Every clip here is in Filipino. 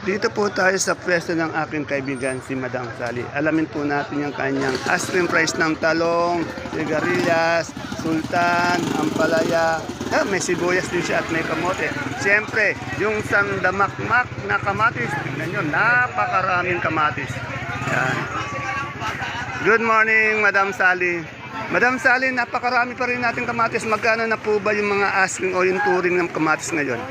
Dito po tayo sa pwesto ng aking kaibigan si Madam Sally. Alamin po natin yung kanyang asking price ng talong, sigarilyas, sultan, ampalaya. May sibuyas din siya at may kamote. Siyempre, yung sandamakmak na kamatis. Tignan nyo, napakaraming kamatis. Yan. Good morning, Madam Sally. Madam Sally, napakarami pa rin natin kamatis. Magkano na po ba yung mga asking o yung touring ng kamatis ngayon?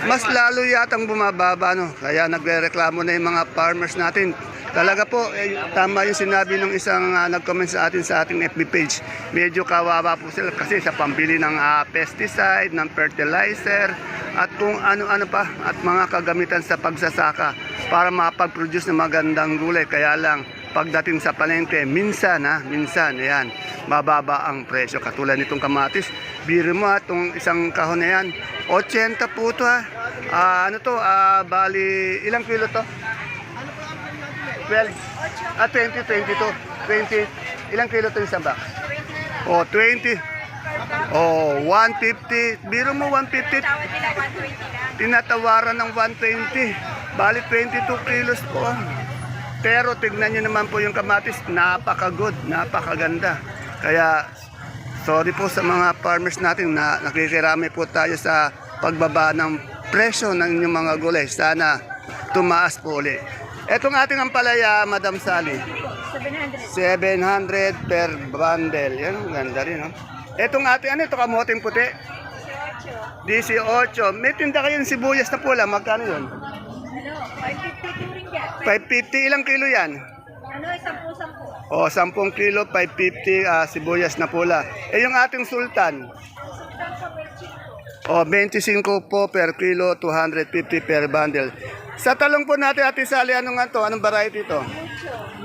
Mas lalo yatang bumababa, no? Kaya nagre-reklamo na yung mga farmers natin. Talaga po, tama yung sinabi ng isang nag-comment sa ating FB page. Medyo kawawa po sila kasi sa pambili ng pesticide, ng fertilizer, at kung ano-ano pa, at mga kagamitan sa pagsasaka para mapag-produce ng magandang gulay. Kaya lang, pagdating sa palengke, minsan, ayan, mababa ang presyo. Katulad nitong kamatis, biro mo itong isang kahon na yan, 80 po ito ha. Bali, ilang kilo to? 12. 20, 22. 20. Ilang kilo to isang box? 20. 150. Biro mo 150. Tinatawaran ng 120. Bali, 22 kilos po. Pero tignan nyo naman po yung kamatis, napaka-good, napakaganda. Kaya, sorry po sa mga farmers natin na nakikirami po tayo sa pagbaba ng presyo ng inyong mga gulay. Sana tumaas po ulit. Etong ating ampalaya, Madam Sally. 700 per bundle. Yan, ganda rin, no? Etong ating, ito kamoting puti? 18. May tinda kayong sibuyas na pula, magkano yun? 550, ilang kilo yan? 10 kilo, 550 sibuyas na pula. Yung ating sultan? 25 po per kilo, 250 per bundle. Sa talong po natin, Ate Sally, anong variety ito?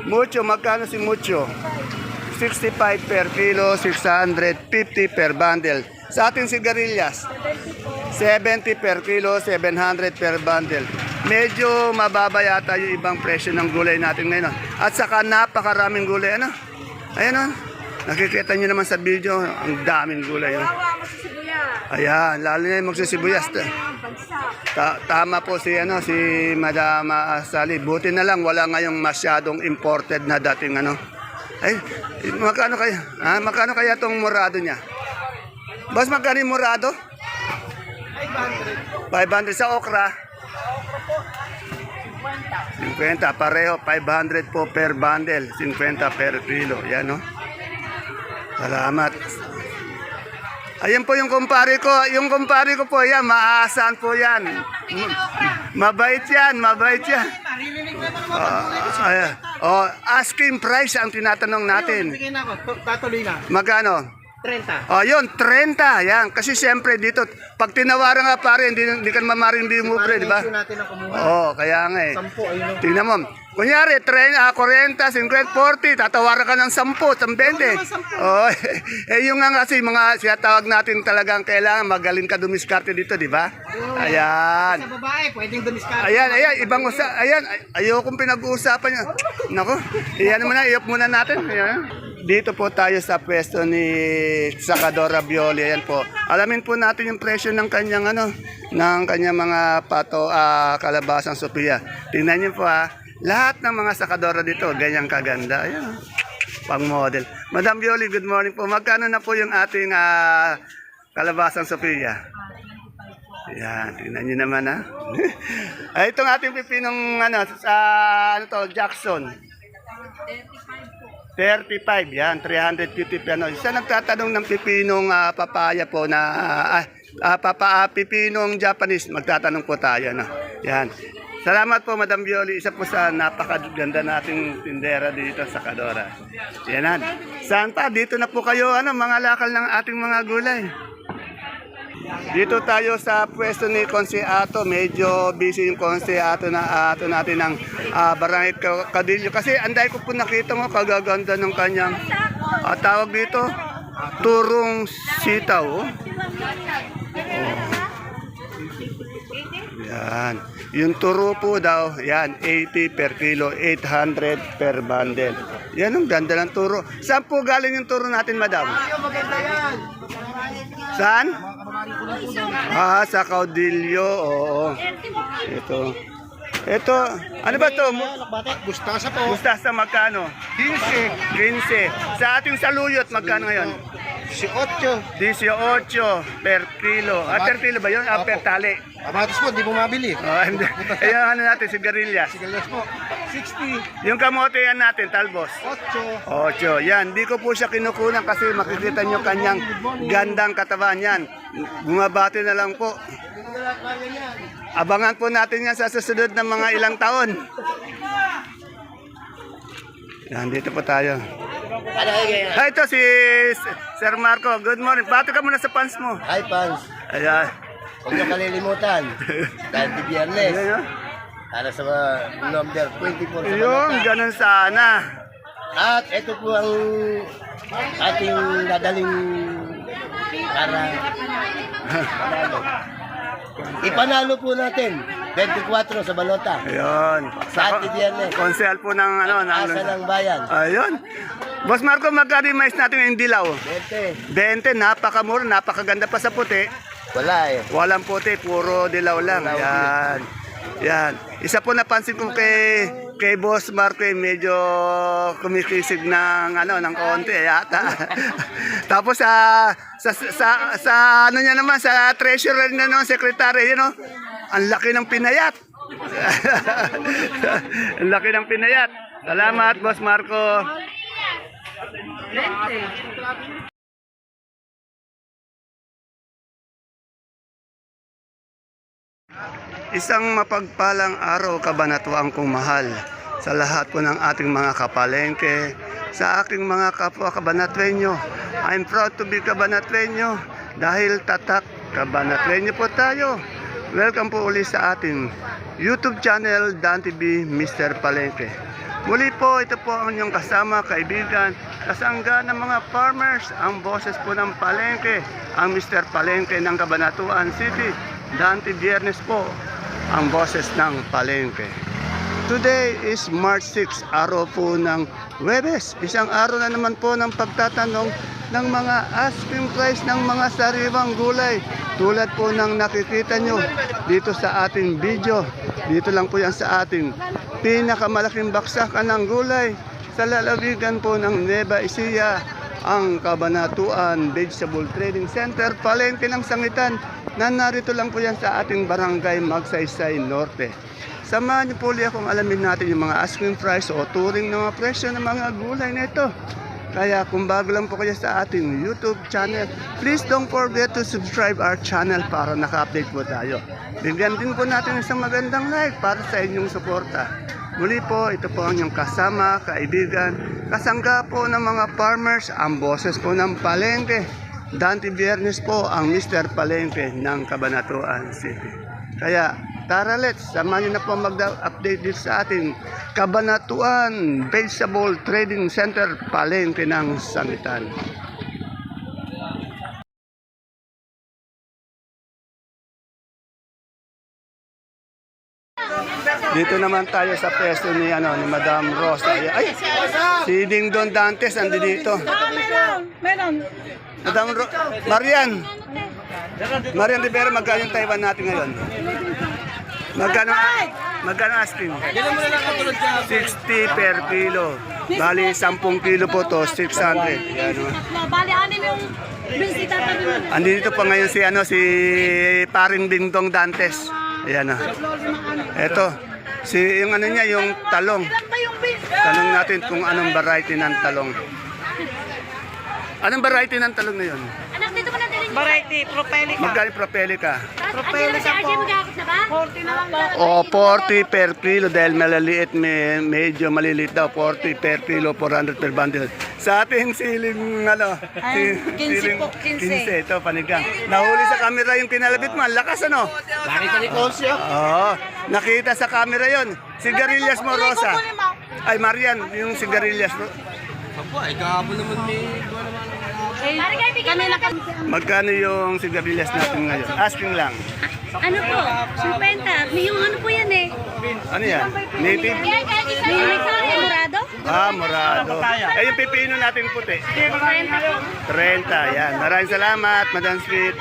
Mucho, magkano si Mucho? 65 per kilo, 650 per bundle. Sa ating sigarilyas? 70 per kilo, 700 per bundle. Medyo mababa yata yung ibang presyo ng gulay natin ngayon. At saka napakaraming gulay. Ayan nakikita nyo naman sa video, ang daming gulay. Ayan, lalo na yung magsisibuyas. Tama po si Madam Sally. Buti na lang wala ngayong masyadong imported na dating Ay, magkano kaya? Magkano kaya tong murado niya? Boss, magkano yung murado? 500 sa okra. 50 pareho, 500 po per bundle, 50 per kilo. Yan, no? Salamat. Ayan po yung kumpare ko. Yung kumpare ko po, yan, maaasahan po yan. Mabait yan. Asking price ang tinatanong natin. Magkano? 30. Yun, 30. Yan. Kasi siyempre dito, pag tinawaran nga pare, hindi ka mamaring di mo pre, di ba? Kaya nga eh. 10, ayun. Tingnan mo. Kunyari, 40, 50, 40, tatawaran ka ng 10, 20. Yung nga kasi, mga sinatawag natin talagang kailangan magaling ka dumiskarte dito, di ba? Ayan. Sa babae, pwedeng dumiskarte. Ayan, ibang ayan, ayokong pinag-uusapan niya. Nako, iyok muna natin. Ayan. Dito po tayo sa pwesto ni Sakadora Bioli. Ayan po. Alamin po natin yung presyo ng kanyang mga kalabasang Sophia. Tingnan niyo po lahat ng mga sakadora dito, ganyang kaganda. Ayan, pang model. Madam Bioli, good morning po. Magkano na po yung ating kalabasang Sophia? Ayan, tingnan nyo naman itong ating pipinong Jackson. 35, yan, 350 piano. Isa nagtatanong ng pipinong papaya po pipinong Japanese, magtatanong po tayo. Yan. Salamat po, Madam Bioli. Isa po sa napakaganda nating tindera dito sa Kadora. Yan. Saan pa? Dito na po kayo, mga lakal ng ating mga gulay. Dito tayo sa pwesto ni Konseato. Medyo busy yung Konseato na natin ng Barangay Cadillo. Kasi anday ko po nakita mo, kagaganda ng kanyang tawag dito, turong sitaw. Yan. Yung turo po daw, yan, 80 per kilo, 800 per bundle. Yan ang ganda ng turo. Saan po galing yung turo natin, madam? Maganda yan. Saan? Ah, sa Caudillo, oo. Ito, ano ba to? Gustasa po. Mustasa magkano? 15. 15. Sa ating saluyot, magkano ngayon? 18. 18 per kilo. Ah, per kilo ba yun? Ah, per tali. Kamatis po, hindi po mabili. Oh, hindi. Ayan, ano natin, sigarilyas. Sigarilyas po. 60. Yung kamote yan natin, talbos. 8. 8. Yan, di ko po siya kinukunan kasi makikita nyo kanyang gandang katawan yan. Bumabati na lang po. Abangan po natin yan sa susunod ng mga ilang taon. Yan, dito po tayo. Hi, ito si Sir Marco. Good morning. Bati ka muna sa fans mo. Hi, fans. Ayan. Huwag niyo kalilimutan. Dahil di biyernes. Ayan, oh. Para sa number 24 sa Yung Balota. ganun sana. At ito po ang ating dadaling para panalo. Ipanalo po natin 24 sa Balota. Ayun. Sa ating biyernes. Konsehal po ng ano. Asa ng bayan. Ayun. Boss Marco, magkano yung mais natin yung dilaw? 20. 20, napakamura, napakaganda pa sa puti. Wala eh. Walang puti, puro dilaw lang. Dilaw. Yan. Yan. Isa po napansin ko kay Boss Marco, medyo kumikisig ng ng konti yata. Tapos sa ano niya naman sa treasurer na no, secretary, ang laki ng pinayat. Ang laki ng pinayat. Salamat, Boss Marco. Isang mapagpalang araw, kabanatuang kong mahal sa lahat po ng ating mga kapalengke, sa aking mga kapwa kabanatwenyo. I'm proud to be kabanatwenyo dahil tatak kabanatwenyo po tayo. Welcome po uli sa ating YouTube channel, Dan TV Mr. Palengke. Muli po, ito po ang inyong kasama, kaibigan, kasangga ng mga farmers, ang boses po ng palengke, ang Mr. Palengke ng Cabanatuan City. Dante Biyernes po, ang boses ng palengke. Today is March 6, araw po ng Huwebes. Isang araw na naman po ng pagtatanong ng mga asking price ng mga sariwang gulay. Tulad po ng nakikita nyo dito sa ating video. Dito lang po yan sa ating pinakamalaking baksakan ng gulay sa lalawigan po ng Nueva Ecija, ang Cabanatuan Vegetable Trading Center, palengke ng Sangitan, na narito lang po yan sa ating barangay Magsaysay Norte. Samahan niyo po ulit akong alamin natin yung mga asking price o turing ng mga presyo ng mga gulay na ito. Kaya kung bago lang po kayo sa ating YouTube channel, please don't forget to subscribe our channel para naka-update po tayo. Bigyan din po natin isang magandang like para sa inyong suporta. Muli po, ito po ang inyong kasama, kaibigan, kasangga po ng mga farmers, ang boses po ng palengke. Dante Biyernes po ang Mr. Palengke ng Cabanatuan City. Kaya tara, let's samahan niyo na po mag-update dito sa ating Cabanatuan Vegetable Trading Center, palengke ng Sangitan. Dito naman tayo sa pwesto ni Madam Rosa. Ay, si Ding Don Dantes andi dito. Meron. Madam Marian. Marian Rivera, magkano yung Taiwan natin ngayon? Magkano asking? 60 per kilo. Bali, 10 kilo po to, 600. Yan, Bali, anim yung bisita tabi mo. andito pa ngayon si Paring Ding Dong Dantes. Ayan o. Eto, yung niya, yung talong. Ilan ba yung bis? Tanong natin kung anong variety ng talong. Anong variety ng talong na yun? Anak, dito mo na din. Variety, propelica. Magkano propelica? Propelica po. Arjun, magkakit na ba? 40 na lang daw. O, 40 per kilo dahil maliliit, medyo maliliit daw. 40 per kilo, 400 per bundle. Sa ating siling, Ay, 15 po, 15. 15, ito, panigang. Nahuli sa camera yung kinalabit mo, ang lakas Nakita ni Konsyo. Oo, nakita sa camera yon. Sigarilyas mo, Rosa. Ay, Marian, yung sigarilyas mo. Kami na Magkano yung sigarilyas natin ngayon? Asking lang. Ano po? 50. May yung ano po yan eh. Ano yan? Native? May murado? Ah, morado. Eh, yung pipino natin puti. 30 po. 30, yan. Maraming salamat, Madam Sweet.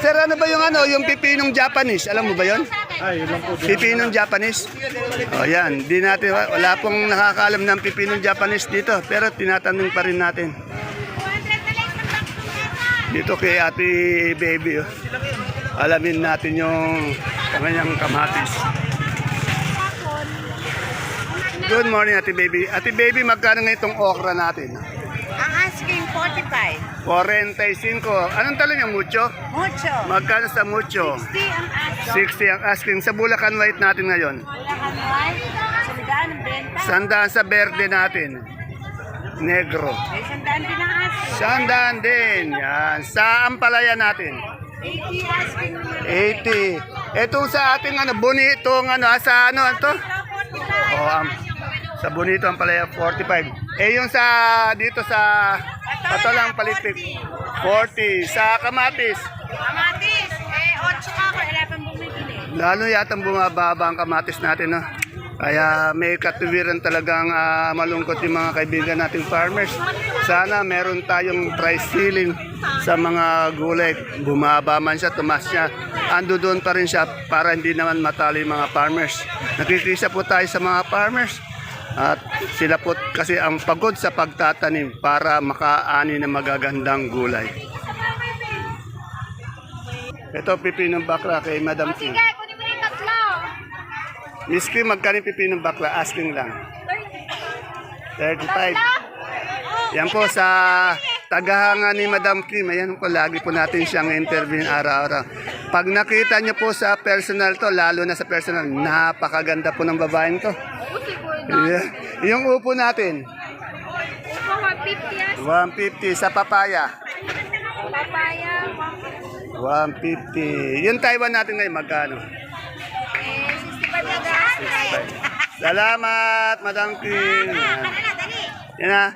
Sir, ano ba yung yung pipinong Japanese? Alam mo ba yon? Ay, yun lang po. Pipinong Japanese? O yan, di natin, wala pong nakakaalam ng pipinong Japanese dito. Pero tinatanong pa rin natin. Dito kay Ate Baby. Oh. Alamin natin yung kanyang kamatis. Good morning, Ate Baby. Ate Baby, magkano nga itong okra natin? Ang asking 45. 45. Anong talo niya, mucho? Mucho. Magkano sa mucho? 60 ang aso. 60 ang asking. Sa Bulacan White natin ngayon. Bulacan White. Sandaan ang benta. Sandaan sa verde natin. Negro. May sandaan din ang aso. Sandaan din. Yan. Sa ampalaya natin. 80 asking. 80. Ito sa ating bonito, sa ito? Oh, sa bonito ang palaya 45. Yung sa dito sa Patolang Palitik 40. Sa kamatis, Kamatis. 8 ka ako. Wala pang bumibili. lalo yatang bumababa ang kamatis natin, no? Kaya may katuwiran talagang malungkot yung mga kaibigan nating farmers. Sana meron tayong price ceiling sa mga gulay. Bumaba man siya, tumas siya. Ando doon pa rin siya para hindi naman matalo yung mga farmers. Nakikisa po tayo sa mga farmers. At sila po kasi ang pagod sa pagtatanim para makaani ng magagandang gulay. Ito pipinong bakla kay Madam King. Kunin mo yung tatlo. Miss Kim, magkano yung pipinong bakla? Asking lang. 35. Yan po sa tagahanga ni Madam Kim. Ayan po, lagi po natin siyang interview araw-araw. Pag nakita niyo po sa personal to, lalo na sa personal, napakaganda po ng babaeng to. Yeah. Yung upo natin, Upo, 150 150 sa papaya. Papaya, 150. Yung Taiwan natin ngayon, magkano? 65 na gas. Salamat, Madam Kim. Yan na.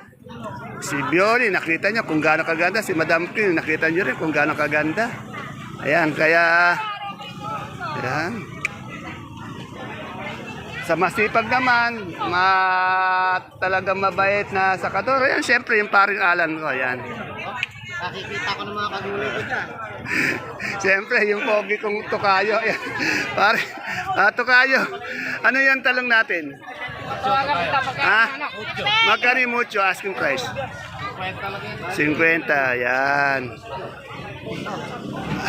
Si Bioli, nakita niyo kung gaano kaganda. Si Madam Kim, nakita niyo rin kung gaano kaganda. Ayan, kaya... Ayan. Sa masipag naman, talagang mabait na sakador. Ayan, syempre, yung paring Alan ko. Ayan. Nakikita ko ng mga kagulay ko dyan. Siyempre, yung pogi kong tukayo. Ayan. Pare, tukayo. Ano yan talong natin? Ha? Magkano yung mucho asking price? 50, yan.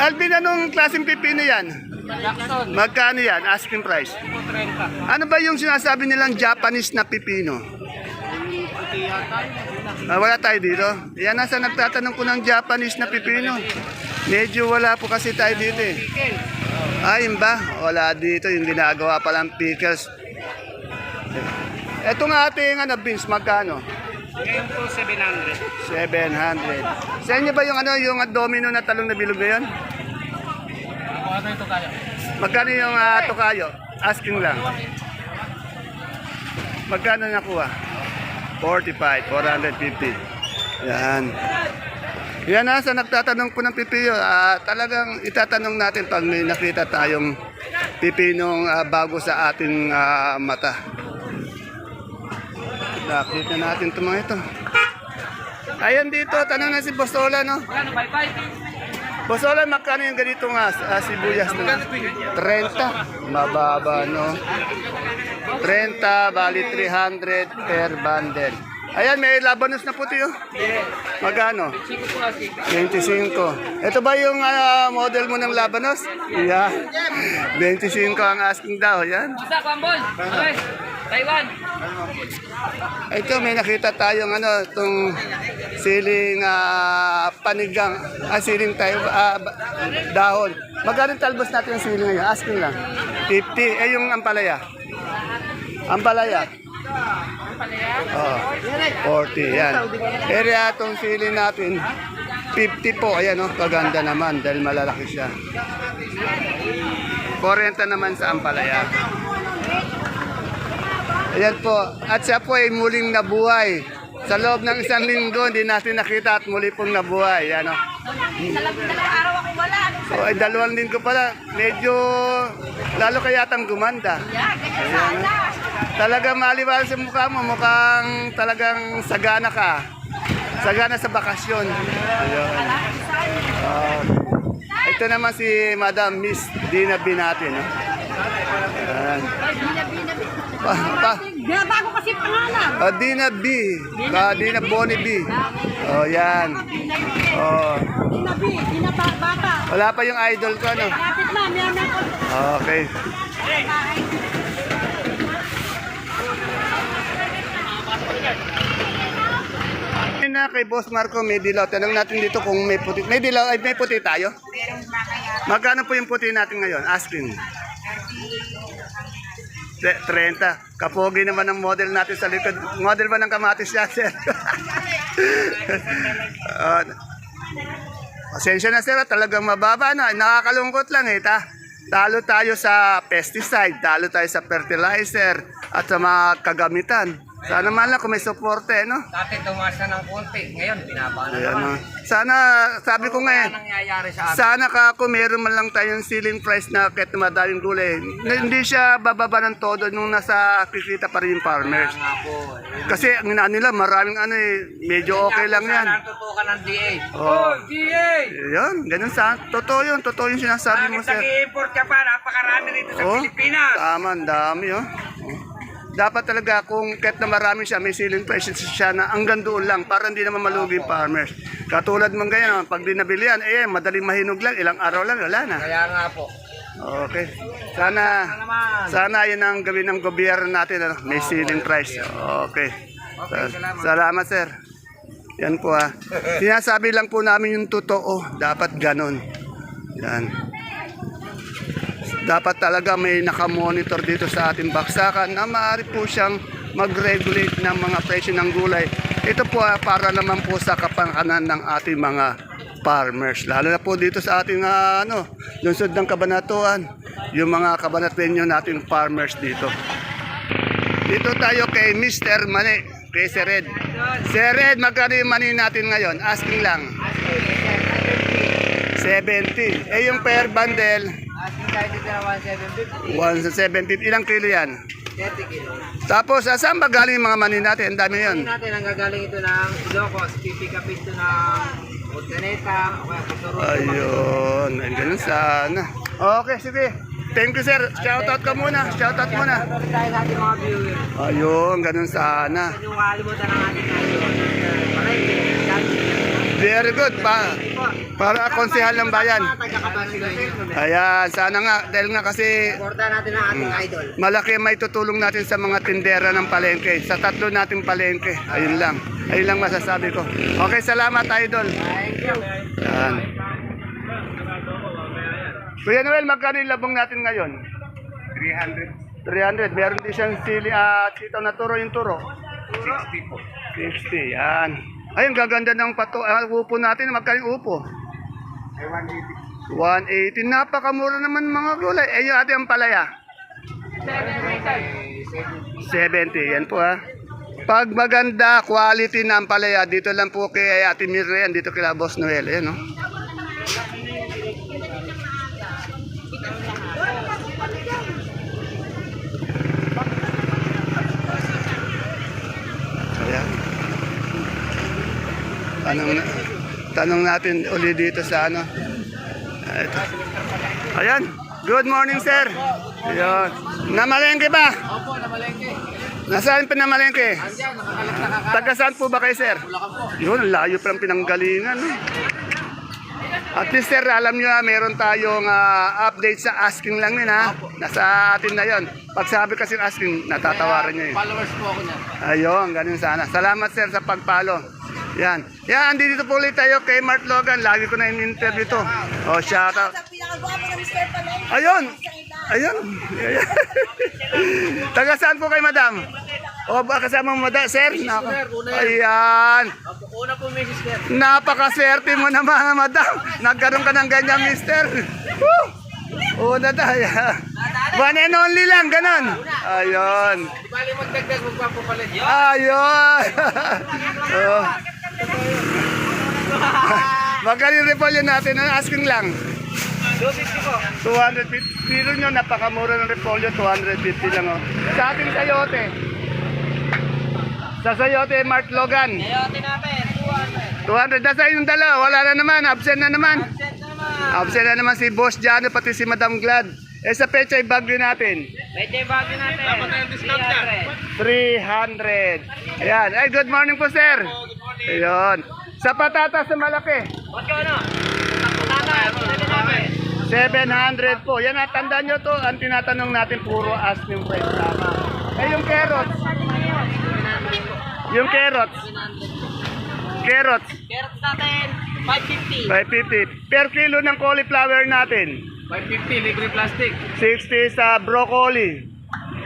Alvin, anong klaseng pipino yan? Magkano yan? Asking price? Ano ba yung sinasabi nilang Japanese na pipino? Wala tayo dito. Yan nasa nagtatanong ko ng Japanese na pipino. Medyo wala po kasi tayo dito eh. Ayun ba? Wala dito. Yung ginagawa palang pickles. Ito nga ating beans, magkano? Ngayon po 700. 700. Sa inyo ba yung domino na talong na bilog ngayon? Ano ito kaya? Magkano yung tokayo? Asking lang. Magkano nakuha? 45, 450. Yan. Yan sa nagtatanong po ng pipino. Talagang itatanong natin pag may nakita tayong pipinong bago sa ating mata. Nakita natin ito mga ito. Ayan dito, tanong na si Bosola, no? Bosola, magkano yung ganito nga sibuyas na? 30. Mababa, no? 30, bali 300 per bundle. Ayan, may labanos na puti, oh. Magkano? 25. Ito ba yung model mo ng labanos? Yeah. 25 ang asking daw, yan. Taiwan. Ito, may nakita tayong itong siling panigang, siling tayo, dahon. Magkano talbos natin yung siling ngayon? Asking lang. 50. Yung ampalaya. Ampalaya. Oh, 40. Yan. Area itong siling natin, 50 po. Ayan, kaganda naman dahil malalaki siya. 40 naman sa ampalaya. Ayan po. At siya po ay muling nabuhay. Sa loob ng isang linggo, hindi natin nakita at muli pong nabuhay. Yan, Dalawang araw ako wala. So, ay 2 linggo pala. Medyo lalo kayatang gumanda. Ayan, talagang maliwanag sa mukha mo. Mukhang talagang sagana ka. Sagana sa bakasyon. Ayan. Ito naman si Madam Miss Dina B natin. No? Ayan. Bago kasi pangalan. Dina B. Dina Bonnie B. Oh, yan. Oh. Dina bata. Wala pa yung idol ko, no? Kapit na, meron ako. Okay. Na kay Boss Marco may dilaw. Tanong natin dito kung may puti. May dilaw, ay may puti tayo? Magkano po yung puti natin ngayon? Asking. 30. Kapogi naman ang model natin sa likod. Model ba ng kamatis yan, sir? Pasensya na, sir. Talagang mababa na. Nakakalungkot lang eh. Talo tayo sa pesticide, talo tayo sa fertilizer at sa mga kagamitan. Sana man lang kung may suporte, no? Dati tumaas na ng konti. Ngayon, pinaba na Ayan, naman. no? Sana, sabi ko nga eh, Nangyayari sa atin. sana ka kung meron man lang tayong ceiling price na kahit madaming gulay, hindi siya bababa ng todo nung nasa kikita pa rin yung farmers. Nga po. Kasi ang inaan nila, maraming ano eh, medyo okay lang yan. Sana tutukan ng DA. Oh. DA! Yan, ganun sa, totoo yung sinasabi mo, sir. Nag-i-import ka pa? Napakarami rito sa Oh, Pilipinas. tama, ang dami, oh. Dapat talaga kung kahit na marami siya, may ceiling price siya na hanggang doon lang para hindi naman malugi yung farmers. Katulad man ganyan, pag di nabilihan, madaling mahinog lang, ilang araw lang, wala na. Kaya nga po. Okay. Sana yun ang gawin ng gobyerno natin, ano? May ceiling price. Okay. Salamat, sir. Yan po ha. Sinasabi lang po namin yung totoo. Dapat ganon. Yan. Dapat talaga may nakamonitor dito sa ating baksakan na maaari po siyang mag-regulate ng mga presyo ng gulay. Ito po para naman po sa kapakanan ng ating mga farmers. Lalo na po dito sa ating lungsod ng Cabanatuan, yung mga Cabanatueño nating farmers dito. Dito tayo kay Mr. Mani, kay Sir Red. Sir Red, magkano yung mani natin ngayon? Asking lang. 70. Yung per bundle, Asking tayo dito na 170. 1,750. Ilang kilo yan? 30 kilo. Tapos, saan ba galing yung mga mani natin? Ang dami yun. Hindi natin ang gagaling ito ng Ilocos. Pipick up ito ng Montaneta. O kaya Pagkaroon. Ayun. Ay, ganun sana. Okay, sige. Thank you, sir. Shoutout ka muna. Shoutout muna. Shoutout tayo sa ating mga viewers. Ayun, ganun sana. Huwag niyong makalimutan ang ating Palengke. Very good. Para konsehal ng bayan. Taga-Kabasilan. Ayan, sana nga. Dahil nga kasi Suporta natin ang ating idol. malaki may tutulong natin sa mga tindera ng palengke. Sa tatlo nating palengke. Ayun lang. Ayun lang masasabi ko. Okay, salamat, idol. Thank you. Yan. Kuya Noel, magkano yung labong natin ngayon? 300. Meron din siyang sitaw na turo yung turo. 60 po. 60, yan. Ayun, gaganda ng upo natin. Magkano yung upo? 180. Napakamura naman mga gulay. Yung ating palaya? 70. Yan po ha. Pag maganda, quality na ang palaya, dito lang po kay Ate Miriam, dito kay Boss Noel. Ayan, no? Ayan. Tanong natin uli dito sa ano. Ito. Ayan. Good morning, sir. Ayan. Namalengke ba? Opo, namalengke. Nasaan pa namalengke? Andiyan, nakakalat. Taga saan po ba kayo, sir? Yun, layo pa ng pinanggalingan. No? At least, sir, alam nyo na, meron tayong update sa asking lang din, ha? Nasa atin na yon. Pag sabi kasi asking, natatawaran nyo yun. Followers po ako niya. Ayun, ganun sana. Salamat, sir, sa pagpalo. Yan. Yan, dito po ulit tayo kay Mark Logan. Lagi ko na in-interview to. O, shout out. Ayun. Ayun. Ayun. Taga saan po kay madam? O, ba kasama mo madam, sir? Ayan. Una po, Mrs. Sir. Napakaswerte mo naman, madam. Nagkaroon ka ng ganyan, mister. Woo! Una tayo. One and only lang, ganun. Ayun. Di bali magdagdag, magpapapalit. Ayun. Oh. Magaling repolyo natin. Ang asking lang. 250 po. 250. Pero nyo, napakamura ng repolyo. 250 lang. Oh. Sa ating sayote. Sa sayote, Mark Logan. Ayote natin, 200. 200. Nasa yung dalawa. Wala na naman. Absent na naman. Absent naman. Absent na naman si Boss Jano, pati si Madam Glad. Eh sa Pechay Bagyo natin, Medyo bago natin. Dapat na yung discount yan. 300. Ayan. Ay, good morning po, sir. Ayun. Sa patatas na malaki, What's going on? Natin. 700 po. Yan, tandaan nyo to. Ang tinatanong natin, puro asking price tama. Eh, yung carrots. Yung carrots. Carrots, Carrots natin, 550. 550. Per kilo ng cauliflower natin. 550, libre plastic. 60 sa broccoli.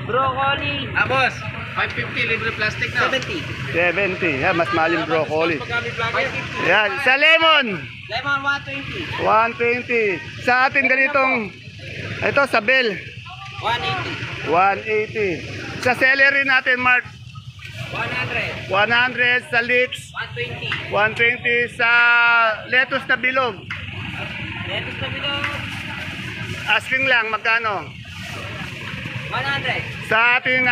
Broccoli. Boss, 550, libre plastic na. 70. 70. Yan, mas mahal yung broccoli. 550. Yan. Sa lemon, Lemon, 120. 120. Sa ating ganitong, ito, sa bell, 180. 180. Sa celery natin, Mark, 100. 100. Sa leeks, 120. 120. Sa lettuce na bilog, Lettuce na bilog, asking lang, magkano? 100. Sa ating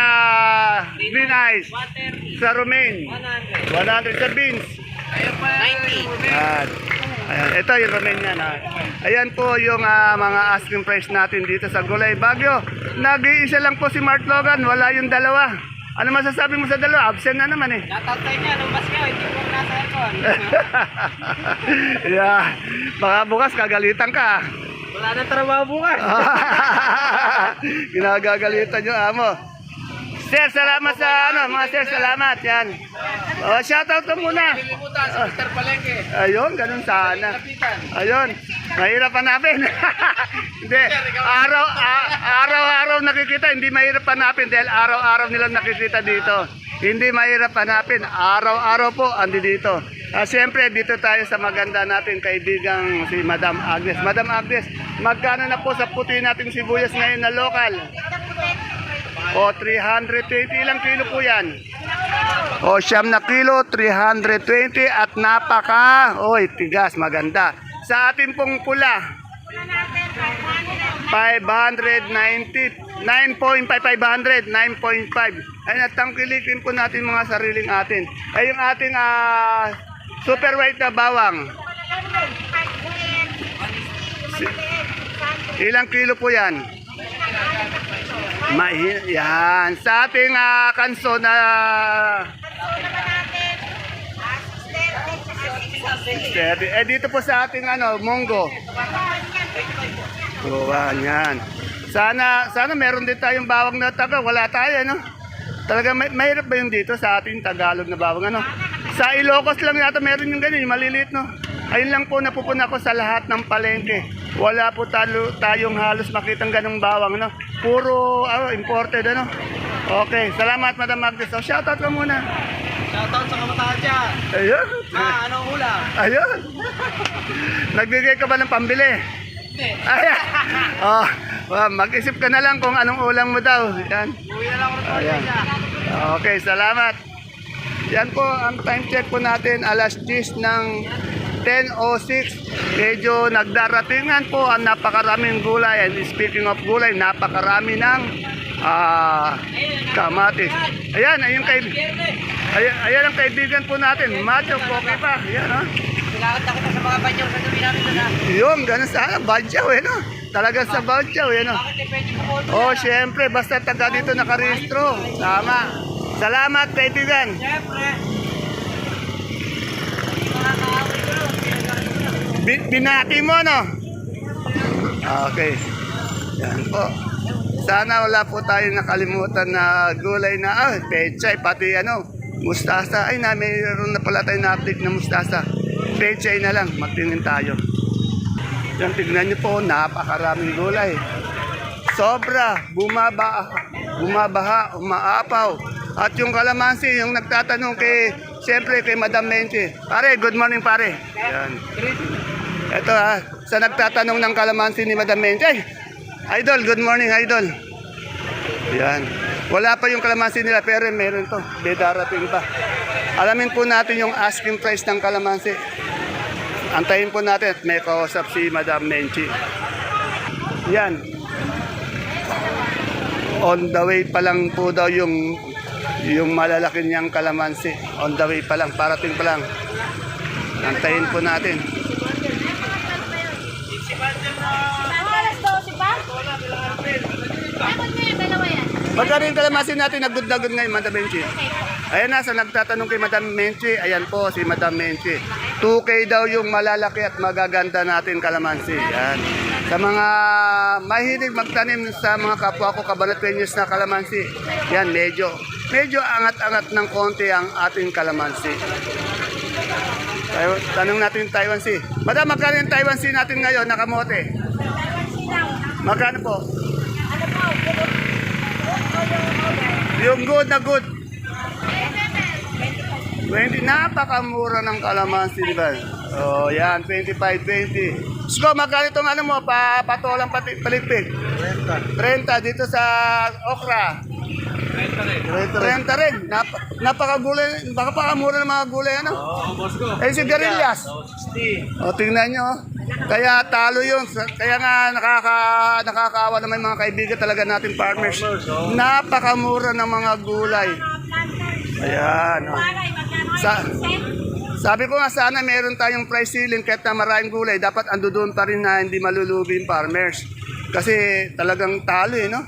green ice, 130. sa romaine, 100. 100. Sa beans, 90. Ayan. Ayan. Ito yung romaine yan. Ayan po yung mga asking price natin dito sa Gulay Bagyo. Nag-iisa lang po si Mark Logan, wala yung dalawa. Ano masasabi mo sa dalawa? Absent na naman eh. Natatay niya, lumbas niya, hindi po nasa aircon. Yeah. Baka bukas kagalitan ka. Wala na trabaho bukas. Ginagagalitan yung amo. Sir, salamat sa mga sir, salamat. Yan. Shoutout ka muna. Kalimutan si Mr. Palengke. Ayun, ganun sana. Ayun, mahirap hanapin. Hindi, araw-araw nakikita, hindi mahirap hanapin dahil araw-araw nilang nakikita dito. Hindi mahirap hanapin, araw-araw po andi dito. Siyempre, dito tayo sa maganda natin kaibigang si Madam Agnes. Madam Agnes, magkano na po sa puti nating sibuyas ngayon na lokal? O, 320. Ilang kilo po yan? O, 9 na kilo, 320 at napaka, oy, tigas, maganda. Sa ating pong pula, 590, 9.5, 9.5. Ay, natangkilikin po natin mga sariling atin. Ay, yung ating super white na bawang. Ilang kilo po yan? Yan. Sa ating kanso na 30. Eh dito po sa ating munggo. Yan. Sana meron din tayong bawang na taga. Wala tayo, no? Talaga mahirap ba yung dito sa ating Tagalog na bawang, ano? Sa Ilocos lang yata meron yung ganyan, yung maliliit, no? Ayun lang po napupuna ko sa lahat ng palengke. Wala po tayong halos makitang ganong bawang, no? Puro imported, ano? Okay, salamat Madam Agnes. So, shoutout ka muna. Shoutout sa kamatahan dyan. Ayun. Anong ulam? Ayun. Nagbigay ka ba ng pambili? Hindi. Ayan. Oh, mag-isip ka na lang kung anong ulam mo daw. Yan. Uwi na lang ako Ayan. Okay, salamat. Yan po, ang time check po natin, alas 10 ng 10:06. Medyo nagdaratingan po ang napakaraming gulay. And speaking of gulay, napakarami ng kamatis. Ayan, ayan ang kaibigan po natin. Macho, okay pa. Ayan, ha? Kailangan ako sa mga banyaw sa gabi namin na. Yung, ganun sana, badyaw, eh, no? Talagang sa badyaw, eh, no? Bakit depende po po? Oh, syempre, basta taga dito nakarehistro. Tama. Salamat, kaibigan. Siyempre. Makakaawin ko lang. Binati mo, no? Okay. Yan po. Sana wala po tayong nakalimutan na gulay na, pechay, pati mustasa. Ay, mayroon na pala tayong na-update na mustasa. Pechay na lang, magtingin tayo. Yan, tignan nyo po, napakaraming gulay. Sobra, bumabaha, umaapaw. At yung kalamansi, yung nagtatanong siyempre kay Madam Menche. Pare, good morning pare. Yan. Ito sa nagtatanong ng kalamansi ni Madam Menche. Ay, Idol, good morning Idol. Yan. Wala pa yung kalamansi nila pero meron to. Darating pa. Alamin po natin yung asking price ng kalamansi. Antayin po natin at may kausap si Madam Menche. Yan. On the way pa lang po daw yung malalaki niyang kalamansi. On the way pa lang, parating pa lang. Antayin po natin. Magkano yung kalamansi natin na good ngayon, Madam Menchi? Ayan na, sa nagtatanong kay Madam Menchi, ayan po si Madam Menchi. 2K daw yung malalaki at magaganda natin kalamansi. Yan. Sa mga mahilig magtanim sa mga kapwa ko Cabanatueños na kalamansi, yan, medyo angat-angat ng konti ang ating kalamansi. Tanong natin yung Taiwan Sea. Madam, magkano yung Taiwan Sea natin ngayon, nakamote? Magkano po? Yung good na good. 20, napakamura ng kalamansi, di ba? Oh, yan, 25, 20. Sko, magkano itong ano mo, patolang paligpig? 30 dito sa okra. 30 rin. Napakamura ng mga gulay, ano? Eh, sigarilyas. O, tingnan nyo. Kaya talo yun. Kaya nga nakakaawa naman mga kaibigan talaga natin farmers. Napakamura ng mga gulay. Ayan. O. Sabi ko nga sana meron tayong price ceiling kahit na maraming gulay. Dapat ando doon pa rin na hindi malulugi yung farmers. Kasi talagang talo no?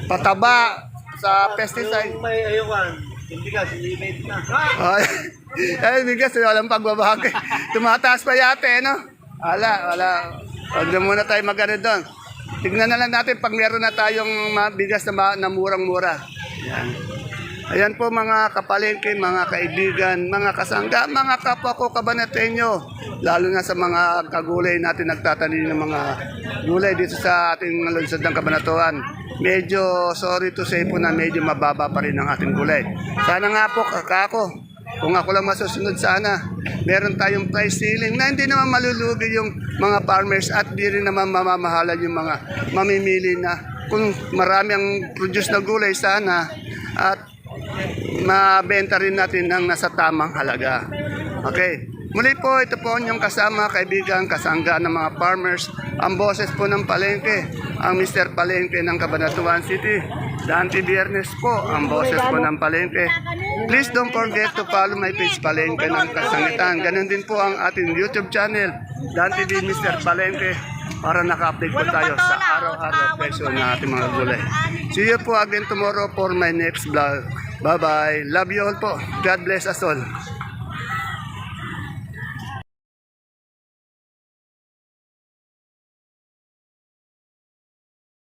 Pataba sa pesticide. May ayukan. Hindi ka, sinimate na. Ay, bigas, walang pagbabago. Tumataas pa yate, no? Wala. Huwag na muna tayo magano doon. Tignan na lang natin pag meron na tayong bigas na murang-mura. Yan. Ayan po mga kapalengke, mga kaibigan, mga kasangga, mga kapwa ko Cabanatueño. Lalo na sa mga kagulay natin nagtatanim ng mga gulay dito sa ating lungsod ng Cabanatuan. Medyo, sorry to say po na medyo mababa pa rin ang ating gulay. Sana nga po, kako, kung ako lang masusunod sana, meron tayong price ceiling na hindi naman malulugi yung mga farmers at di rin naman mamamahalan yung mga mamimili na kung marami ang produce na gulay sana at mabenta rin natin ng nasa tamang halaga. Okay. Muli po, ito po yung kasama, kaibigan, kasangga ng mga farmers, ang boses po ng palengke, ang Mr. Palengke ng Cabanatuan City. Dante Biernes po, ang boses po ng palengke. Please don't forget to follow my page Palengke ng Kasangitan. Ganun din po ang ating YouTube channel, Dante B. Mr. Palengke, para naka-update po tayo sa araw-araw presyo ng ating mga gulay. See you po again tomorrow for my next vlog. Bye-bye. Love you all po. God bless us all.